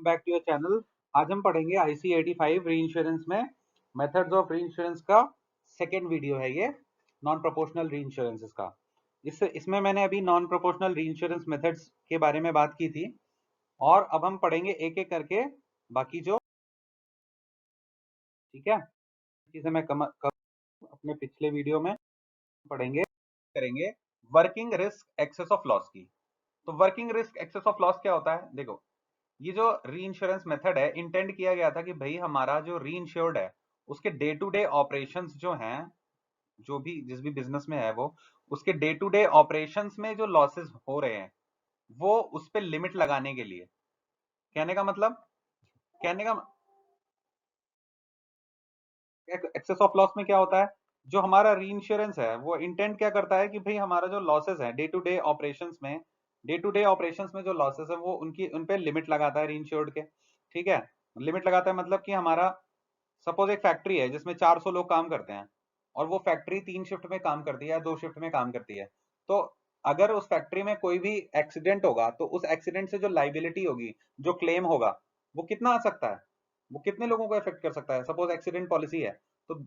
Welcome back to your channel. आज हम पढ़ेंगे IC 85 री इंश्योरेंस में मेथड्स ऑफ री इंश्योरेंस का सेकेंड वीडियो है ये, नॉन प्रोपोर्शनल री इंश्योरेंस का। इसमें मैंने अभी नॉन प्रोपोर्शनल री इंश्योरेंस मेथड्स के बारे में बात की थी और अब हम पढ़ेंगे एक एक करके बाकी जो, ठीक है। जिसे मैं अपने पिछले वीडियो में पढ़ेंगे करेंगे working risk excess of loss की। तो working risk excess of loss क्या होता है? देखो, ये जो री इंश्योरेंस मेथड है, इंटेंड किया गया था कि भाई हमारा जो री इंश्योर्ड है उसके डे टू डे ऑपरेशंस जो हैं, जो भी जिस भी बिजनेस में है वो, उसके डे टू डे ऑपरेशंस में जो लॉसेस हो रहे हैं वो उस पर लिमिट लगाने के लिए। कहने का मतलब, कहने का एक्सेस ऑफ लॉस में क्या होता है, जो हमारा री इंश्योरेंस है वो इंटेंट क्या करता है कि भाई हमारा जो लॉसेस है डे टू डे ऑपरेशंस में, जो लॉसेस है वो उन पे लिमिट लगाता है री इंश्योर्ड के। ठीक है, लिमिट लगाता है मतलब कि हमारा सपोज एक फैक्ट्री है जिसमें 400 लोग काम करते हैं और वो फैक्ट्री 3 शिफ्ट में काम करती है या 2 शिफ्ट में काम करती है। तो अगर उस फैक्ट्री में कोई भी एक्सीडेंट होगा तो उस एक्सीडेंट से जो लाइबिलिटी होगी, जो क्लेम होगा, वो कितना आ सकता है, वो कितने लोगों को इफेक्ट कर सकता है। सपोज एक्सीडेंट पॉलिसी है तो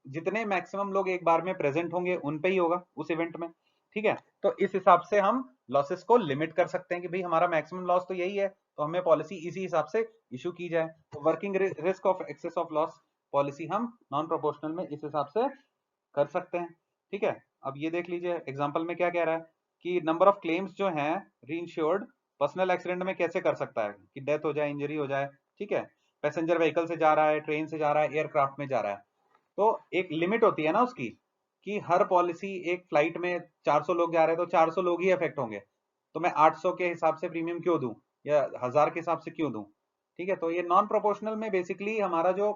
जितने मैक्सिमम लोग एक बार में प्रेजेंट होंगे उन पे ही होगा उस इवेंट में। ठीक है, तो इस हिसाब से हम लॉसेस को लिमिट कर सकते हैं कि भाई हमारा मैक्सिमम लॉस तो यही है, तो हमें पॉलिसी इसी हिसाब से इशू की जाए। तो working risk of excess of loss policy हम नॉन प्रोपोर्शनल में इस हिसाब से कर सकते हैं। ठीक है, अब ये देख लीजिए एग्जांपल में क्या कह रहा है कि नंबर ऑफ क्लेम्स जो हैं री इंश्योर्ड पर्सनल एक्सीडेंट में कैसे कर सकता है कि डेथ हो जाए, इंजरी हो जाए। ठीक है, पैसेंजर व्हीकल से जा रहा है, ट्रेन से जा रहा है, एयरक्राफ्ट में जा रहा है, तो एक लिमिट होती है ना उसकी कि हर पॉलिसी, एक फ्लाइट में 400 लोग जा रहे हैं तो 400 लोग ही इफेक्ट होंगे, तो मैं 800 के हिसाब से प्रीमियम क्यों दूं या 1000 के हिसाब से क्यों दूं। ठीक है, तो ये नॉन प्रोपोर्शनल में बेसिकली हमारा जो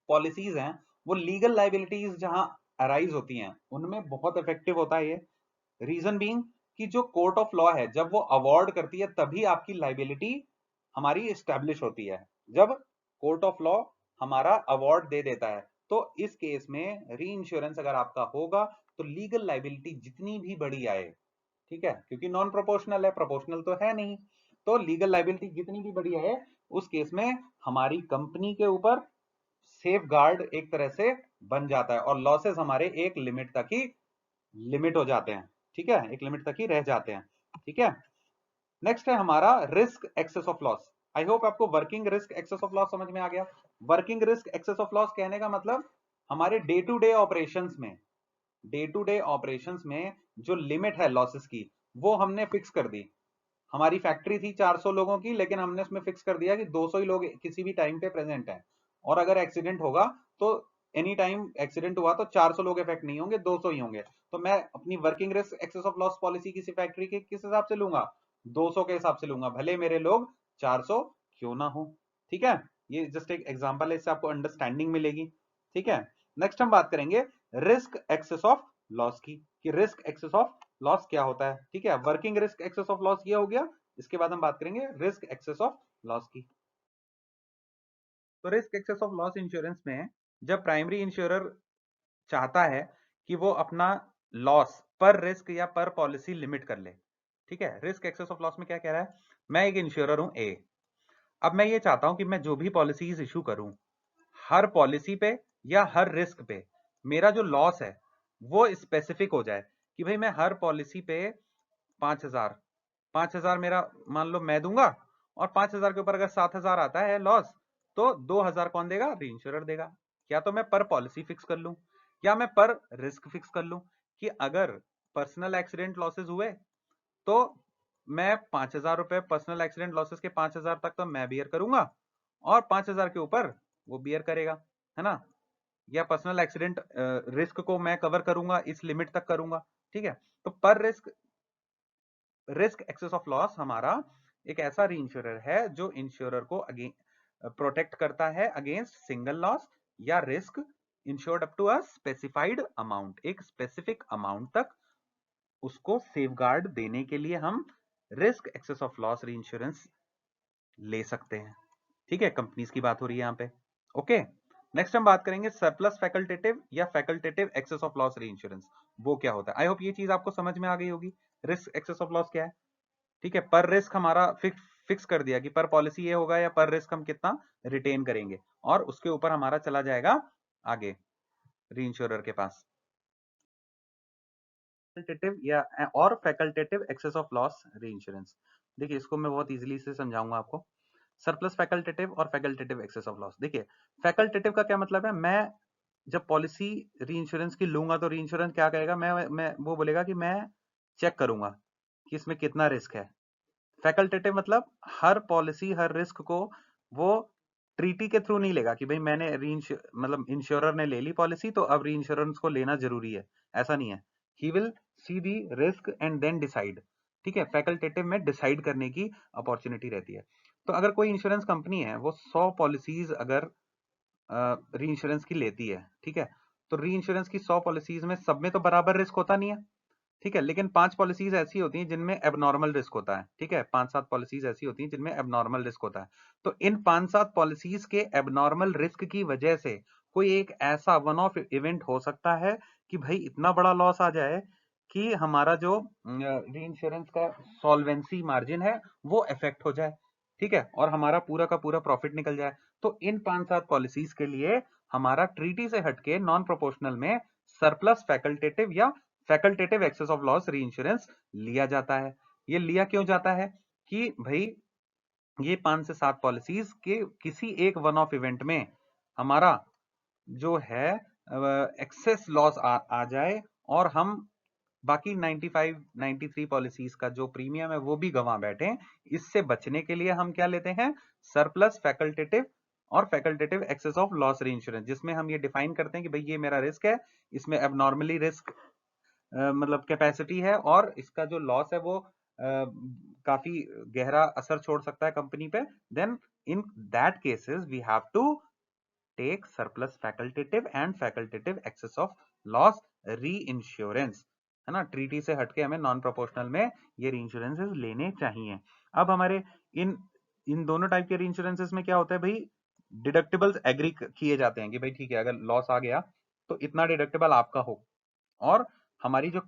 पॉलिसीज हैं वो लीगल लाइबिलिटीज जहां अराइज होती हैं उनमें बहुत इफेक्टिव होता है ये। रीजन बीइंग कि जो कोर्ट ऑफ लॉ है जब वो अवार्ड करती है तभी आपकी लाइबिलिटी हमारी एस्टेब्लिश होती है, जब कोर्ट ऑफ लॉ हमारा अवार्ड दे देता है। तो इस केस में री इंश्योरेंस अगर आपका होगा तो लीगल लाइबिलिटी जितनी भी बड़ी आए, ठीक है, क्योंकि नॉन प्रोपोर्शनल है, प्रोपोर्शनल तो है नहीं, तो लीगल लाइबिलिटी जितनी भी बड़ी है उस केस में हमारी कंपनी के ऊपर सेफ गार्ड एक तरह से बन जाता है और लॉसेस हमारे एक लिमिट तक ही लिमिट हो जाते हैं। ठीक है, एक लिमिट तक ही रह जाते हैं। ठीक है, नेक्स्ट है हमारा risk excess of loss. I hope आपको working risk excess of loss समझ में आ गया। Working risk excess of loss कहने का मतलब हमारे डे टू डे ऑपरेशंस में, जो लिमिट है लॉसेस की वो हमने फिक्स कर दी। हमारी फैक्ट्री थी 400 लोगों की, लेकिन हमने उसमें फिक्स कर दिया कि 200 ही लोग किसी भी टाइम पे प्रेजेंट हैं और अगर एक्सीडेंट होगा तो एनी टाइम एक्सीडेंट हुआ तो 400 लोग इफेक्ट नहीं होंगे, 200 ही होंगे। तो मैं अपनी working risk excess of loss policy किसी फैक्ट्री के किस हिसाब से लूंगा, 200 के हिसाब से लूंगा, भले मेरे लोग 400 क्यों ना हो। ठीक है, ये जस्ट एक एग्जांपल है, इससे आपको अंडरस्टैंडिंग मिलेगी। ठीक है, नेक्स्ट हम बात करेंगे रिस्क एक्सेस ऑफ लॉस की, कि रिस्क एक्सेस ऑफ लॉस क्या होता है। ठीक है, working risk excess of loss ये हो गया, इसके बाद हम बात करेंगे रिस्क एक्सेस ऑफ लॉस की। तो risk excess of loss insurance में जब प्राइमरी इंश्योरर चाहता है कि वो अपना लॉस पर रिस्क या पर पॉलिसी लिमिट कर ले। ठीक है, रिस्क एक्सेस ऑफ लॉस में क्या कह रहा है, मैं एक इंश्योरर हूं ए, अब मैं ये चाहता हूं कि मैं जो भी पॉलिसीज इशू करूं हर पॉलिसी पे या हर रिस्क पे मेरा जो लॉस है वो स्पेसिफिक हो जाए कि भाई मैं हर पॉलिसी पे 5000 मेरा मान लो मैं दूंगा और 5000 के ऊपर अगर 7000 आता है लॉस तो 2000 कौन देगा, री इंश्योरर देगा। या तो मैं पर पॉलिसी फिक्स कर लूं या मैं पर रिस्क फिक्स कर लूं कि अगर पर्सनल एक्सीडेंट लॉसेस हुए तो मैं 5000 रुपए पर्सनल एक्सीडेंट लॉसेस के 5000 तक तो मैं बियर करूंगा और 5000 के ऊपर वो बियर करेगा, है ना। या पर्सनल एक्सीडेंट रिस्क को मैं कवर करूंगा, इस लिमिट तक करूंगा। ठीक है, तो पर रिस्क एक्सेस ऑफ लॉस हमारा एक ऐसा री इंश्योरर है जो इंश्योरर को प्रोटेक्ट करता है अगेंस्ट सिंगल लॉस या risk insured up to a specified amount, एक स्पेसिफिक अमाउंट तक उसको सेफगार्ड देने के लिए हम risk excess of loss reinsurance ले सकते हैं। ठीक है, कंपनीज की बात हो रही है यहाँ पे। ओके, नेक्स्ट हम बात करेंगे सरप्लस फैकल्टेटिव या फैकल्टेटिव एक्सेस ऑफ लॉस री इंश्योरेंस। वो क्या होता है, आई होप ये चीज आपको समझ में आ गई होगी। रिस्क एक्सेस ऑफ लॉस क्या है, ठीक है, पर रिस्क हमारा फिक्स कर दिया कि पर पॉलिसी ये होगा या पर रिस्क हम कितना रिटेन करेंगे, और उसके ऊपर हमारा चला जाएगा आगे रीइंश्योरर के पास। फैकल्टेटिव या और facultative excess of loss reinsurance, देखिए इसको मैं बहुत इजीली से समझाऊंगा आपको। सरप्लस फैकल्टेटिव और फैकल्टेटिव एक्सेस ऑफ लॉस, देखिए फैकल्टेटिव का क्या मतलब है, मैं जब पॉलिसी रीइंश्योरेंस की लूंगा तो रीइंश्योरेंस क्या कहेगा, मैं वो बोलेगा कि मैं चेक करूंगा कि इसमें कितना रिस्क है। फैकल्टेटिव मतलब हर पॉलिसी हर रिस्क को वो ट्रीटी के थ्रू नहीं लेगा कि भाई मैंने मतलब इंश्योरर ने ले ली पॉलिसी तो अब रीइंश्योरेंस को लेना जरूरी है, ऐसा नहीं है। He will see the risk and then decide. ठीक है, फैकल्टेटिव में डिसाइड करने की अपॉर्चुनिटी रहती है। तो अगर कोई इंश्योरेंस कंपनी है वो 100 पॉलिसीज अगर री इंश्योरेंस की लेती है, ठीक है, तो री इंश्योरेंस की 100 पॉलिसीज में सब में तो बराबर रिस्क होता नहीं है, ठीक है, लेकिन 5 पॉलिसीज ऐसी होती हैं जिनमें एबनॉर्मल रिस्क होता है, ठीक है, 5-7 पॉलिसीज ऐसी होती हैं जिनमें एबनॉर्मल रिस्क होता है। तो इन 5-7 पॉलिसीज के एबनॉर्मल रिस्क की वजह से कोई एक ऐसा वन ऑफ इवेंट हो सकता है कि भाई इतना बड़ा लॉस आ जाए कि हमारा जो री इंश्योरेंस का सॉल्वेंसी मार्जिन है वो अफेक्ट हो जाए, ठीक है, और हमारा पूरा का पूरा प्रॉफिट निकल जाए। तो इन 5-7 पॉलिसीज के लिए हमारा ट्रीटी से हटके नॉन प्रोपोर्शनल में सरप्लस फैकल्टेटिव या फैकल्टेटिव एक्सेस ऑफ लॉस री इंश्योरेंस लिया जाता है। ये लिया क्यों जाता है कि भाई ये 5 से 7 पॉलिसीज के किसी एक वन ऑफ इवेंट में हमारा जो है एक्सेस लॉस आ जाए और हम बाकी 95 93 पॉलिसीज का जो प्रीमियम है वो भी गंवा बैठे। इससे बचने के लिए हम क्या लेते हैं, सरप्लस फैकल्टेटिव और फैकल्टेटिव एक्सेस ऑफ लॉस री इंश्योरेंस, जिसमें हम ये डिफाइन करते हैं कि भाई ये मेरा रिस्क है, इसमें एबनॉर्मली रिस्क मतलब कैपेसिटी है और इसका जो लॉस है वो काफी गहरा असर छोड़ सकता है कंपनी पे। Then in that cases we have to take surplus facultative and facultative excess of loss reinsurance, है ना, ट्रीटी से हटके हमें नॉन प्रोपोर्शनल में ये री इंश्योरेंसेस लेने चाहिए। अब हमारे इन इन दोनों टाइप के री इंश्योरेंसेस में क्या होता है भाई, डिडक्टिबल्स एग्री किए जाते हैं कि भाई ठीक है अगर लॉस आ गया तो इतना डिडक्टिबल आपका हो, और हमारी जो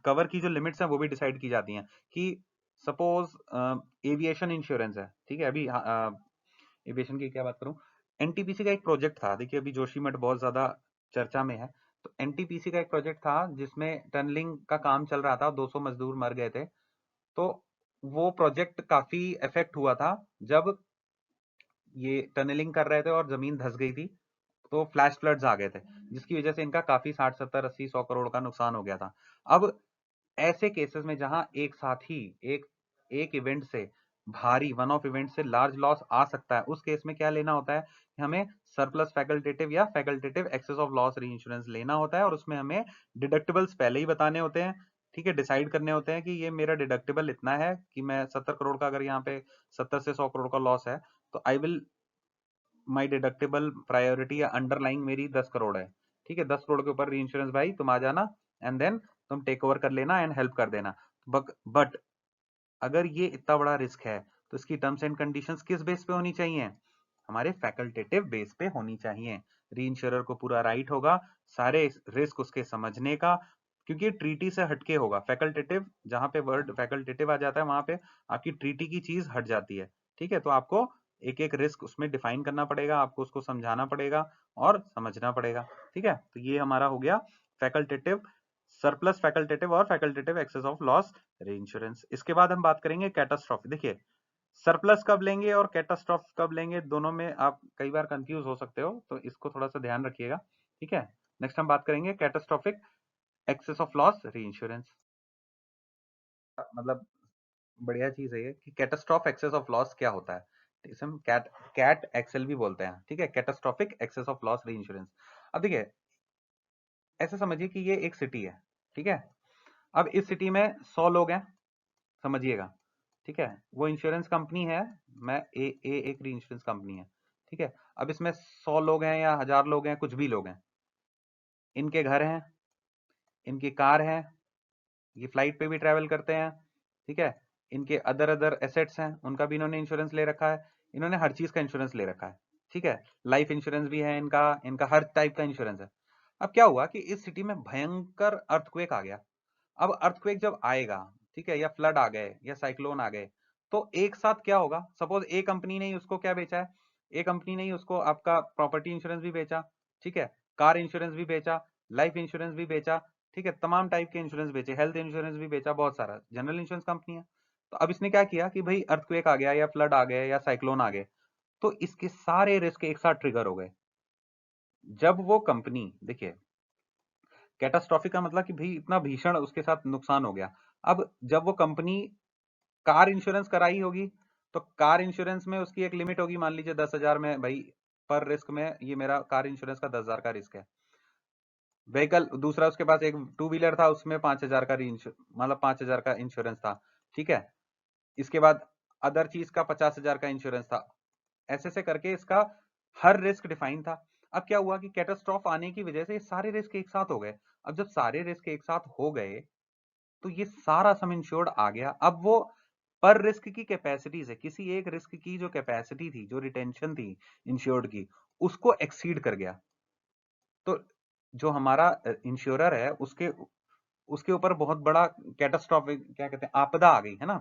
कवर की जो लिमिट्स हैं वो भी डिसाइड की जाती हैं कि सपोज एविएशन इंश्योरेंस है, ठीक है, अभी एविएशन की क्या बात करूं, एनटीपीसी का एक प्रोजेक्ट था, देखिए अभी जोशीमठ बहुत ज्यादा चर्चा में है, तो एनटीपीसी का एक प्रोजेक्ट था जिसमें टनलिंग का काम चल रहा था, 200 मजदूर मर गए थे। तो वो प्रोजेक्ट काफी इफेक्ट हुआ था जब ये टनलिंग कर रहे थे और जमीन धंस गई थी, तो फ्लैश फ्लड्स आ गए थे जिसकी वजह से इनका काफी 60-70-80-100 करोड़ का नुकसान हो गया था। अब ऐसे केसेस में जहां एक साथ ही एक एक इवेंट से भारी वन ऑफ इवेंट से लार्ज लॉस आ सकता है, उस केस में क्या लेना होता है कि हमें सरप्लस फैकल्टेटिव या फैकल्टेटिव एक्सेस ऑफ लॉस री इंश्योरेंस लेना होता है, और उसमें हमें डिडक्टिबल्स पहले ही बताने होते हैं, ठीक है, डिसाइड करने होते हैं कि ये मेरा डिडक्टिबल इतना है कि मैं 70 करोड़ का, अगर यहाँ पे 70 से 100 करोड़ का लॉस है तो I will my deductible priority या अंडरलाइंग मेरी 10 करोड़ है, ठीक है, 10 करोड़ के ऊपर री इंश्योरेंस भाई तुम आ जाना एंड देन तुम टेक ओवर कर लेना एंड हेल्प कर देना। बट अगर ये इतना बड़ा रिस्क है तो इसकी टर्म्स एंड कंडीशंस किस बेस पे होनी चाहिए, हमारे फैकल्टेटिव बेस पे होनी चाहिए। री इंश्योरर को पूरा राइट होगा सारे रिस्क उसके समझने का, क्योंकि ट्रीटी से हटके होगा। फैकल्टेटिव, जहां पे वर्ड फैकल्टेटिव आ जाता है वहां पे आपकी ट्रीटी की चीज हट जाती है, ठीक है, तो आपको एक एक रिस्क उसमें डिफाइन करना पड़ेगा, आपको उसको समझाना पड़ेगा और समझना पड़ेगा, ठीक है। तो ये हमारा हो गया फैकल्टेटिव, सरप्लस फैकल्टेटिव और फैकल्टेटिव एक्सेस ऑफ लॉस री इंश्योरेंस। इसके बाद हम बात करेंगे कैटास्ट्रॉफी। देखिए सरप्लस कब लेंगे और कैटास्ट्रॉफ कब लेंगे, दोनों में आप कई बार कंफ्यूज हो सकते हो, तो इसको थोड़ा सा ध्यान रखिएगा, ठीक है। नेक्स्ट हम बात करेंगे कैटास्ट्रॉफिक एक्सेस ऑफ लॉस री इंश्योरेंस। मतलब बढ़िया चीज है ये कि कैटास्ट्रॉफ एक्सेस ऑफ लॉस क्या होता है, इसे हम कैट कैट एक्सएल भी बोलते हैं, ठीक है, catastrophic excess of loss reinsurance. अब देखिए ऐसे समझिए कि ये एक सिटी है, ठीक है, अब इस सिटी में 100 लोग हैं, समझिएगा, ठीक है, वो इंश्योरेंस कंपनी है, मैं ए एक री इंश्योरेंस कंपनी है, ठीक है। अब इसमें 100 लोग हैं या 1000 लोग हैं, कुछ भी लोग हैं, इनके घर हैं, इनकी कार है, ये फ्लाइट पे भी ट्रैवल करते हैं, ठीक है, इनके अदर अदर एसेट्स हैं, उनका भी इन्होंने इंश्योरेंस ले रखा है, इन्होंने हर चीज का इंश्योरेंस ले रखा है, ठीक है, लाइफ इंश्योरेंस भी है इनका, इनका हर टाइप का इंश्योरेंस है। अब क्या हुआ कि इस सिटी में भयंकर अर्थक्वेक आ गया। अब अर्थक्वेक जब आएगा, ठीक है, या फ्लड आ गए या साइक्लोन आ गए, तो एक साथ क्या होगा, सपोज ए कंपनी ने ही उसको क्या बेचा है, ए कंपनी ने ही उसको आपका प्रॉपर्टी इंश्योरेंस भी बेचा, ठीक है, कार इंश्योरेंस भी बेचा, लाइफ इंश्योरेंस भी बेचा, ठीक है, तमाम टाइप के इंश्योरेंस बेचे, हेल्थ इंश्योरेंस भी बेचा, बहुत सारा जनरल इंश्योरेंस कंपनी है। तो अब इसने क्या किया कि भाई अर्थक्वेक आ गया या फ्लड आ गया या साइक्लोन आ गए, तो इसके सारे रिस्क एक साथ ट्रिगर हो गए। जब वो कंपनी, देखिए कैटास्ट्रॉफिक का मतलब कि भाई इतना भीषण उसके साथ नुकसान हो गया। अब जब वो कंपनी कार इंश्योरेंस कराई होगी, तो कार इंश्योरेंस में उसकी एक लिमिट होगी, मान लीजिए 10,000 में, भाई पर रिस्क में ये मेरा कार इंश्योरेंस का 10,000 का रिस्क है। व्हीकल दूसरा उसके पास एक टू व्हीलर था, उसमें 5,000 का मतलब 5,000 का इंश्योरेंस था, ठीक है। इसके बाद अदर चीज का 50,000 का इंश्योरेंस था। ऐसे से करके इसका हर रिस्क डिफाइन था। अब क्या हुआ कि कैटास्ट्रॉफ आने की वजह से ये सारे रिस्क एक साथ हो गए। अब जब सारे रिस्क एक साथ हो गए, तो ये सारा सम इंश्योर्ड आ गया। अब वो पर रिस्क की कैपेसिटी से, किसी एक रिस्क की जो कैपेसिटी थी, जो रिटेंशन थी इंश्योर्ड की, उसको एक्सीड कर गया। तो जो हमारा इंश्योरर है, उसके उसके ऊपर बहुत बड़ा कैटास्ट्रॉफिक, क्या कहते हैं, आपदा आ गई है ना,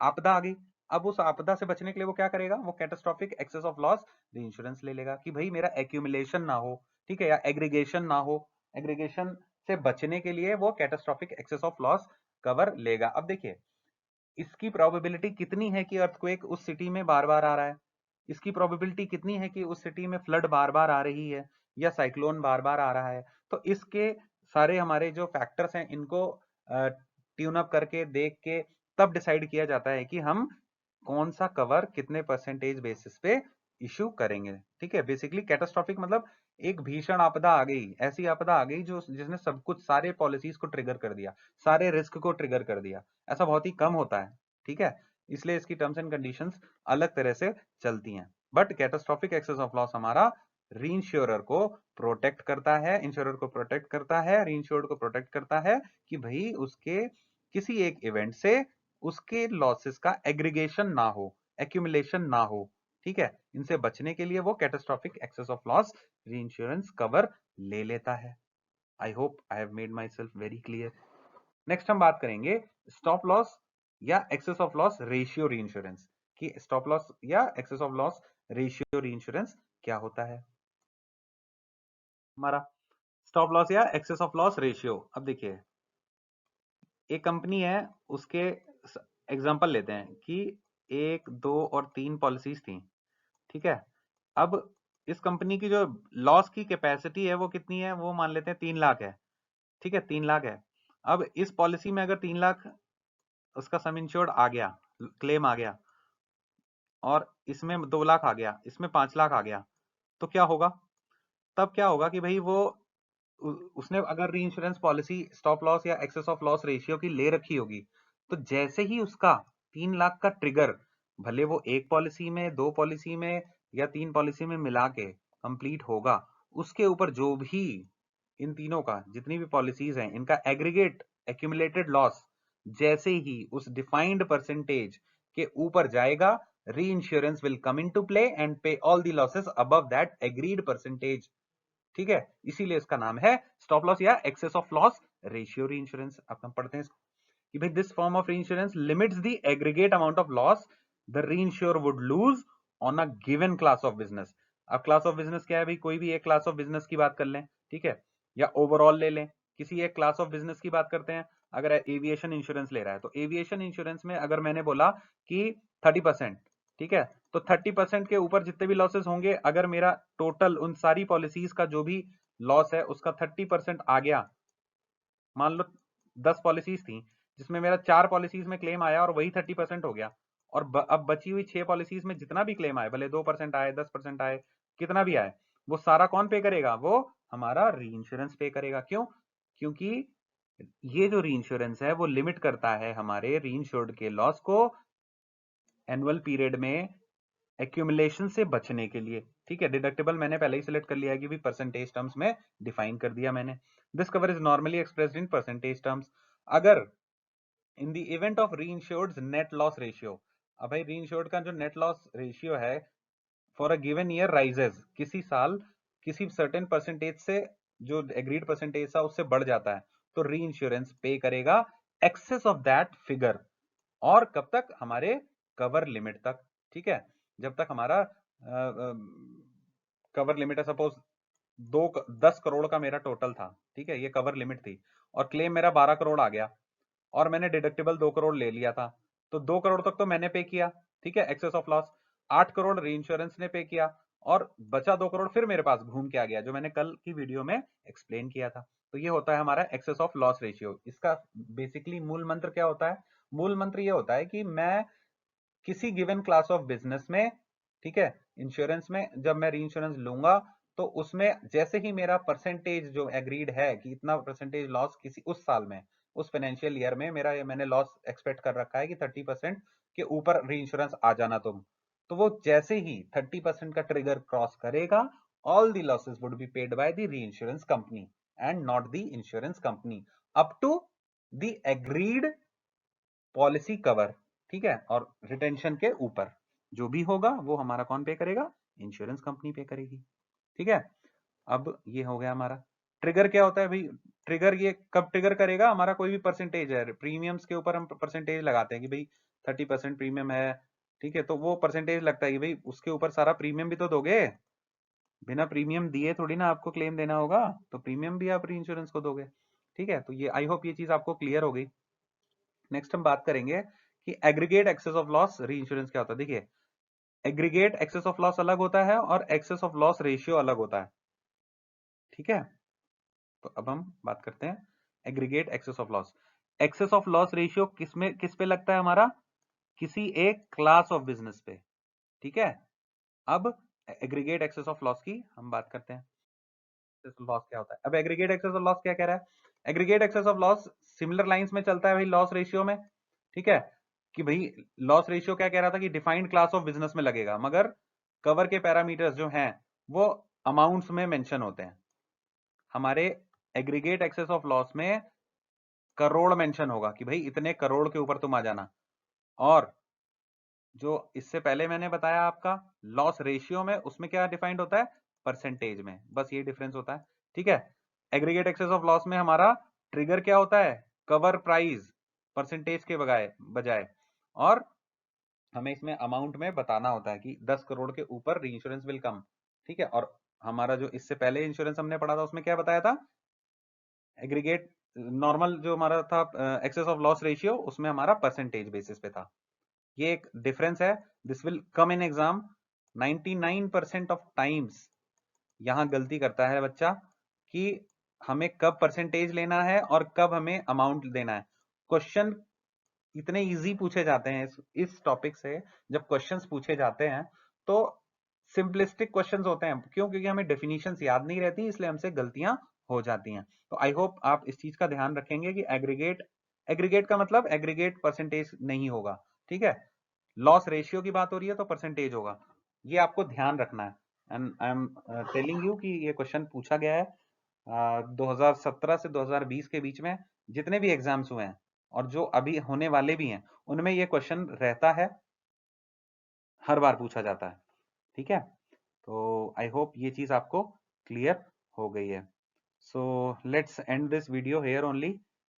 आपदा आ गई। अब उस आपदा से बचने के लिए वो क्या करेगा, वो catastrophic excess of loss insurance ले लेगा कि भाई मेरा एक्यूमुलेशन ना हो, ठीक है, या एग्रीगेशन ना हो। एग्रीगेशन से बचने के लिए वो catastrophic excess of loss cover लेगा। अब देखिए इसकी प्रोबेबिलिटी कितनी है कि अर्थक्वेक उस सिटी में बार बार आ रहा है, इसकी प्रोबेबिलिटी कितनी है कि उस सिटी में फ्लड बार बार आ रही है या साइक्लोन बार बार आ रहा है। तो इसके सारे हमारे जो फैक्टर्स हैं, इनको ट्यून अप करके देख के तब डिसाइड किया जाता है कि हम कौन सा कवर कितने परसेंटेज बेसिस पे इशू करेंगे, ठीक है। बेसिकली कैटास्ट्रॉफिक मतलब एक भीषण आपदा आ गई, ऐसी आपदा आ गई जो जिसने सब कुछ, सारे पॉलिसीज को ट्रिगर कर दिया, सारे रिस्क को ट्रिगर कर दिया। ऐसा बहुत ही कम होता है, ठीक है, इसलिए इसकी टर्म्स एंड कंडीशंस अलग तरह से चलती हैं। But catastrophic excess of loss हमारा रीइंश्योरर को प्रोटेक्ट करता है, इंश्योरर को प्रोटेक्ट करता है, रीइंश्योर्ड को प्रोटेक्ट करता है कि भाई उसके किसी एक इवेंट से उसके लॉसेस का एग्रीगेशन ना हो, एक्यूमुलेशन ना हो, ठीक है। इनसे बचने के लिए वो catastrophic excess of loss reinsurance cover ले लेता है। I hope I have made myself very clear. Next हम बात करेंगे स्टॉप लॉस या excess of loss ratio reinsurance, कि स्टॉप लॉस या excess of loss ratio reinsurance क्या होता है हमारा। स्टॉप लॉस या एक्सेस ऑफ लॉस रेशियो, अब देखिए एक कंपनी है, उसके एग्जांपल लेते हैं कि 1, 2 और 3 पॉलिसीज थी, ठीक है। अब इस कंपनी की जो लॉस की कैपेसिटी है वो कितनी है, वो मान लेते हैं 3 लाख है, ठीक है, 3 लाख है। अब इस पॉलिसी में अगर 3 लाख उसका सम इंश्योर्ड आ गया, क्लेम आ गया, और इसमें 2 लाख आ गया, इसमें 5 लाख आ गया, तो क्या होगा, तब क्या होगा कि भाई वो उसने अगर री इंश्योरेंस पॉलिसी स्टॉप लॉस या एक्सेस ऑफ लॉस रेशियो की ले रखी होगी, तो जैसे ही उसका 3 लाख का ट्रिगर, भले वो एक पॉलिसी में, 2 पॉलिसी में या 3 पॉलिसी में मिला के कंप्लीट होगा, उसके ऊपर जो भी इन तीनों का, जितनी भी पॉलिसीज हैं, इनका एग्रीगेट एक्यूमुलेटेड लॉस जैसे ही उस डिफाइंड परसेंटेज के ऊपर जाएगा, reinsurance will come into play and pay all the losses above that agreed percentage, ठीक है। इसीलिए इसका नाम है स्टॉप लॉस या excess of loss ratio reinsurance. अब हम पढ़ते हैं इसको कि भाई this form of reinsurance limits the aggregate amount of loss the reinsure would lose on a given class of business. अब क्लास ऑफ बिजनेस क्या है भाई, कोई भी एक क्लास ऑफ बिजनेस की बात कर लें, ठीक है, या ओवरऑल ले लें, किसी एक क्लास ऑफ बिजनेस की बात करते हैं। अगर एविएशन इंश्योरेंस ले रहा है, तो एविएशन इंश्योरेंस में अगर मैंने बोला कि 30%, ठीक है, तो 30% के ऊपर जितने भी लॉसेस होंगे, अगर मेरा टोटल उन सारी पॉलिसीज का जो भी लॉस है उसका 30% आ गया, मान लो 10 पॉलिसीज थी जिसमें मेरा 4 पॉलिसीज में क्लेम आया और वही 30% हो गया, और अब बची हुई 6 पॉलिसीज में जितना भी क्लेम आए, भले 2% आए, 10% आए, कितना भी आए, वो सारा कौन पे करेगा, वो हमारा री इंश्योरेंस पे करेगा। क्यों, क्योंकि ये जो री इंश्योरेंस है वो लिमिट करता है हमारे री इंश्योर्ड के लॉस को एनुअल पीरियड में एक्यूमुलेशन से बचने के लिए, ठीक है। डिडक्टिबल मैंने पहले ही सिलेक्ट कर लिया है कि भी परसेंटेज टर्म्स में डिफाइन कर दिया मैंने। This cover is normally expressed in percentage terms. अगर in the event of reinsured net loss ratio, अब भाई रीइंश्योर्ड का जो नेट लॉस रेशियो है for a given year rises, किसी साल किसी सर्टेन परसेंटेज से, जो एग्रीड परसेंटेज था उससे बढ़ जाता है, तो री इंश्योरेंस पे करेगा एक्सेस ऑफ दैट फिगर। और कब तक, हमारे कवर लिमिट तक, ठीक है। जब तक हमारा कवर लिमिट है, सपोज 10 करोड़ का मेरा टोटल था, ठीक है, ये कवर लिमिट थी, और क्लेम मेरा 12 करोड़ आ गया, और मैंने डिडक्टेबल 2 करोड़ ले लिया था, तो 2 करोड़ तक तो मैंने पे किया, ठीक है, एक्सेस ऑफ लॉस। 8 करोड़ री इंश्योरेंस ने पे किया, और बचा 2 करोड़ फिर मेरे पास घूम के आ गया, जो मैंने कल की वीडियो में एक्सप्लेन किया था। तो ये होता है हमारा एक्सेस ऑफ लॉस रेशियो। इसका बेसिकली मूल मंत्र क्या होता है? मूल मंत्र ये होता है कि मैं किसी गिवन क्लास ऑफ बिजनेस में, ठीक है, इंश्योरेंस में जब मैं री इंश्योरेंस लूंगा, तो उसमें जैसे ही मेरा परसेंटेज जो एग्रीड है कि इतना परसेंटेज लॉस किसी उस साल में, उस फाइनेंशियल ईयर में मेरा, मैंने लॉस एक्सपेक्ट कर रखा है कि 30% के ऊपर री इंश्योरेंस आ जाना तुम, तो वो जैसे ही 30% का ट्रिगर क्रॉस करेगा, all the losses would be paid by the reinsurance company and not the insurance company up to the agreed policy cover, ठीक है, और रिटेंशन के ऊपर जो भी होगा वो हमारा कौन पे करेगा? इंश्योरेंस कंपनी पे करेगी, ठीक है। अब ये हो गया हमारा ट्रिगर। क्या होता है भाई ट्रिगर? ये कब ट्रिगर करेगा? हमारा कोई भी परसेंटेज है, प्रीमियम्स के ऊपर हम परसेंटेज लगाते हैं कि भाई 30% प्रीमियम है, ठीक है, तो वो परसेंटेज लगता है कि भाई उसके ऊपर सारा प्रीमियम भी तो दोगे, बिना प्रीमियम दिए थोड़ी ना आपको क्लेम देना होगा, तो प्रीमियम भी आप री इंश्योरेंस को दोगे, ठीक है। तो ये आई होप ये चीज आपको क्लियर हो गई। नेक्स्ट हम बात करेंगे कि एग्रीगेट एक्सेस ऑफ लॉस री इंश्योरेंस क्या होता है। देखिए, एग्रीगेट एक्सेस ऑफ लॉस अलग होता है और एक्सेस ऑफ लॉस रेशियो अलग होता है, ठीक है। तो अब हम बात करते हैं aggregate excess of loss. Excess of loss ratio किस पे लगता है हमारा? किसी एक क्लास ऑफ बिजनेस पे, ठीक है। अब एग्रीगेट एक्सेस ऑफ लॉस की हम बात करते हैं। लॉस क्या होता है? अब एग्रीगेट एक्सेस ऑफ लॉस क्या कह रहा है? Aggregate excess of loss similar lines में चलता है भाई लॉस रेशियो में, ठीक है, कि भाई लॉस रेशियो क्या कह रहा था कि डिफाइंड क्लास ऑफ बिजनेस में लगेगा, मगर कवर के पैरामीटर्स जो हैं वो अमाउंट्स में मेंशन होते हैं। हमारे एग्रीगेट एक्सेस ऑफ लॉस में करोड़ मेंशन होगा कि भाई इतने करोड़ के ऊपर तुम आ जाना, और जो इससे पहले मैंने बताया आपका लॉस रेशियो में, उसमें क्या डिफाइंड होता है? परसेंटेज में। बस ये डिफरेंस होता है, ठीक है। एग्रीगेट एक्सेस ऑफ लॉस में हमारा ट्रिगर क्या होता है? कवर प्राइस, परसेंटेज के बजाय बजाय, और हमें इसमें अमाउंट में बताना होता है कि 10 करोड़ के ऊपर री इंश्योरेंस विल कम, ठीक है। और हमारा जो इससे पहले इंश्योरेंस हमने पढ़ा था उसमें क्या बताया था? एग्रीगेट नॉर्मल जो हमारा था एक्सेस ऑफ लॉस रेशियो, उसमें हमारा परसेंटेज बेसिस पे था। ये एक डिफरेंस है। This will come in exam 99% of times. यहां गलती करता है बच्चा कि हमें कब परसेंटेज लेना है और कब हमें अमाउंट देना है। क्वेश्चन इतने इजी पूछे जाते हैं इस टॉपिक से। जब क्वेश्चंस पूछे जाते हैं तो सिंपलिस्टिक क्वेश्चंस होते हैं, क्यों? क्योंकि हमें डेफिनेशंस याद नहीं रहती, इसलिए हमसे गलतियां हो जाती हैं। तो आई होप आप इस चीज का ध्यान रखेंगे कि एग्रीगेट, एग्रीगेट का मतलब एग्रीगेट परसेंटेज नहीं होगा, ठीक है। लॉस रेशियो की बात हो रही है तो परसेंटेज होगा, ये आपको ध्यान रखना है। And I am telling you कि ये क्वेश्चन पूछा गया है 2017 से 2020 के बीच में जितने भी एग्जाम्स हुए हैं, और जो अभी होने वाले भी हैं, उनमें ये क्वेश्चन रहता है, हर बार पूछा जाता है, ठीक है। तो आई होप ये चीज आपको क्लियर हो गई है। So let's end this video here only.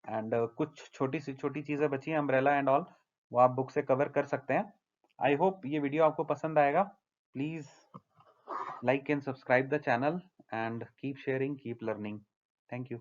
And कुछ छोटी चीजें बची हैं, अम्ब्रेला एंड ऑल, वो आप बुक से कवर कर सकते हैं। आई होप ये वीडियो आपको पसंद आएगा। Please like and subscribe the channel and keep sharing, keep learning. Thank you.